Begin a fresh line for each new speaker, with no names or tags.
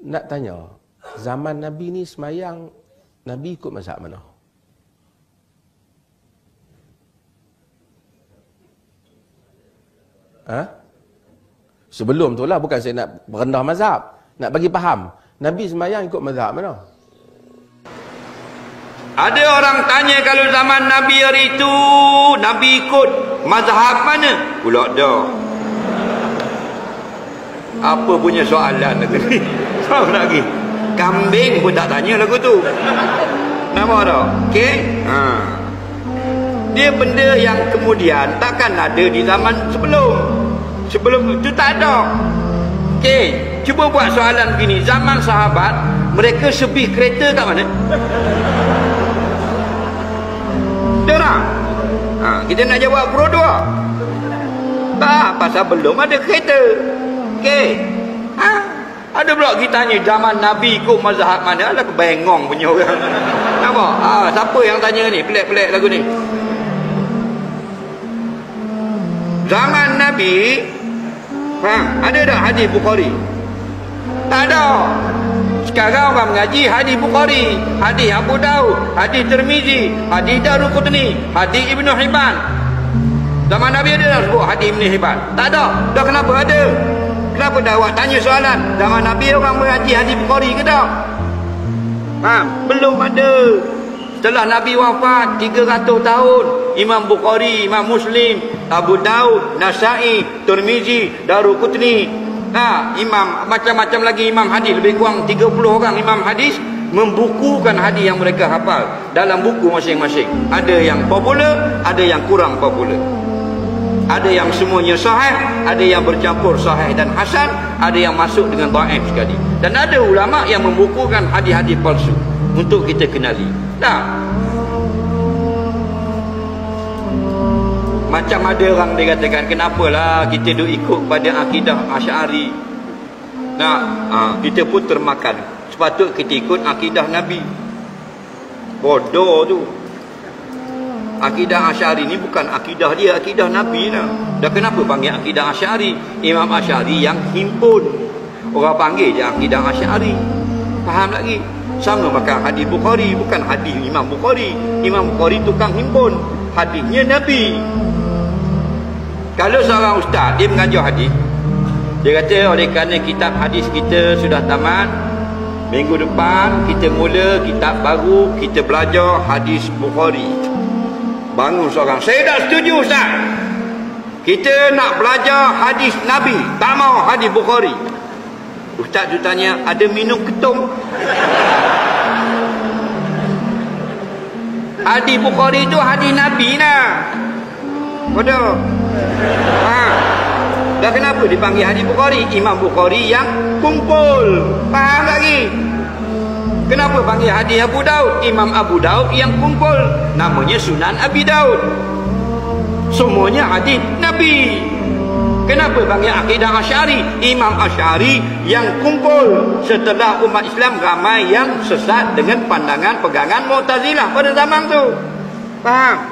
Nak tanya, zaman Nabi ni semayang, Nabi ikut mazhab mana? Ha? Sebelum tu lah, bukan saya nak merendah mazhab. Nak bagi faham. Nabi semayang ikut mazhab mana?
Ada orang tanya kalau zaman Nabi hari itu, Nabi ikut mazhab mana? Pula dah. Apa punya soalan lagi? Soalan lagi. Kambing pun tak tanya lagu tu. Nampak tak? Okey? Dia benda yang kemudian takkan ada di zaman sebelum. Sebelum itu tak ada. Okey, cuba buat soalan begini. Zaman sahabat, mereka sebih kereta kat mana? Diorang? Kita nak jawab berdua. Tak, pasal belum ada kereta. Okey. Ada pula kita tanya zaman Nabi ikut mazhab mana? Alah kebengong punya orang. Nampak? Siapa yang tanya ni? Pelik-pelik lagu ni. Zaman Nabi, ada tak hadis Bukhari? Tak ada. Sekarang orang mengaji hadis Bukhari, hadis Abu Daud, hadis Tirmizi, hadis Daruqutni, hadis Ibnu Hibban. Zaman Nabi ada tak sebut hadis Ibnu Hibban? Tak ada. Dah kenapa ada? Kenapa dah awak tanya soalan? Zaman Nabi orang mengaji hadis Bukhari ke tak? Belum ada. Setelah Nabi wafat 300 tahun, Imam Bukhari, Imam Muslim, Abu Daud, Nasai, Tirmizi, Daruqutni, imam macam-macam lagi imam hadis, lebih kurang 30 orang imam hadis membukukan hadis yang mereka hafal dalam buku masing-masing. Ada yang popular, ada yang kurang popular. Ada yang semuanya sahih, ada yang bercampur sahih dan hasan, ada yang masuk dengan dhaif sekali. Dan ada ulama yang membukukan hadis-hadis palsu untuk kita kenali. Macam ada orang dia katakan, kenapalah kita duk ikut pada akidah Asy'ari. Kita pun termakan. Sepatut kita ikut akidah Nabi. Bodoh tu. Akidah Asy'ari ni bukan akidah dia, akidah Nabi lah. Dah kenapa panggil akidah Asy'ari? Imam Asy'ari yang himpun. Orang panggil je akidah Asy'ari. Faham lagi? Sama macam hadis Bukhari, bukan hadis Imam Bukhari. Imam Bukhari tukang himpun. Hadisnya Nabi. Kalau seorang ustaz dia mengajar hadis, dia kata oleh kerana kitab hadis kita sudah tamat, minggu depan kita mula kitab baru, kita belajar hadis Bukhari. Bangun seorang, saya tak setuju ustaz, kita nak belajar hadis Nabi, tak mau hadis Bukhari. Ustaz tu tanya, ada minum ketum? Hadis Bukhari tu hadis Nabi lah. Bodoh. Dah kenapa dipanggil hadis Bukhari? Imam Bukhari yang kumpul. Faham lagi? Kenapa panggil hadis Abu Daud? Imam Abu Daud yang kumpul. Namanya Sunan Abi Daud. Semuanya hadis Nabi. Kenapa panggil akidah Asy'ari? Imam Asy'ari yang kumpul. Setelah umat Islam ramai yang sesat dengan pandangan pegangan Mu'tazilah pada zaman tu. Faham?